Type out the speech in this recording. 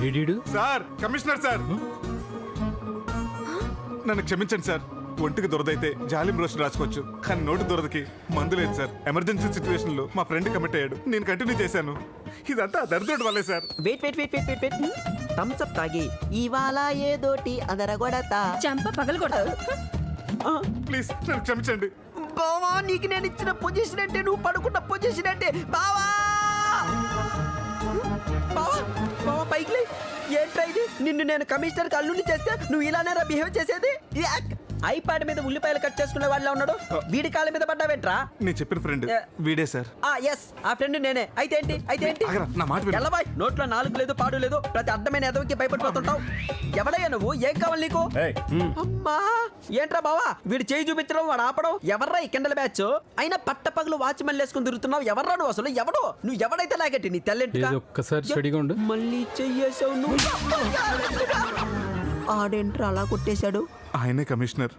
ఏడీడు sir commissioner sir నన్ను క్షమించండి sir. ఒంటికి దురదైతే జాలిం రోషన్ రాసుకోవచ్చు, కానీ నోటి దురదకి మందు లేదు సార్. ఎమర్జెన్సీ సిచ్యువేషన్ లో మా ఫ్రెండ్ కమిట్ అయ్యాడు, నేను కంటిన్యూ చేశాను. ఇదంతా దరిద్రుడి వల్లే సార్. వెయిట్ థమ్స్ అప్ తాగి ఇవాళ ఏదోటి అదరగొడతా. చంప పగలగొడతా. ప్లీజ్ నన్ను క్షమించండి. బావా నీకు నేను ఇచ్చిన పొజిషన్ అంటే నువ్వు పడుకున్న పొజిషన్ అంటే బావా బావా బావా పైకి లే. ఏంట్రా ఇది? నిన్ను నేను కమిషనర్ అల్లుని చేస్తే నువ్వు ఇలానే బిహేవ్ చేసేది? యాక్. ఐపాడ్ మీద ఉల్లిపాయలు కట్ చేసుకునే వాళ్ళ ఉన్నాడు, వీడి కాళ్ళ మీద పడ్డావేంట్రా? నేను చెప్పిన ఫ్రెండ్ వీడే సార్. ఎస్ ఆ ఫ్రెండ్ నేనే. అయితే ఏంటి ఆగరా, నా మాట విను. ఎల్లబాయ్ నోట్లో నాలుగు లేదు పాడు లేదు, ప్రతి అర్థమైన ఎదవికి భయపడిపోతుంటావు. ఎవడయ్యా నువ్వు? ఏం కావాలి నీకు? అమ్మా ఏంట్రా బావా వీడు చేయి చూపించడం వాడు ఆపడం. ఎవర్రా ఈ కిండల బ్యాచ్? అయినా పట్ట పగలు వాచ్మెన్ వేసుకుని తిరుగుతున్నావు. ఎవర్రా నువ్వు అసలు? ఎవడు నువ్వు? ఎవడైతే లాగట్టి నీ తెల్లంటి ఒక్కసారి స్టడీగా ఉండు. మళ్ళీ చెయ్యేసావు నువ్వు. ఆడేంట్రా అలా కొట్టేశాడు? ఆయనే కమిషనర్.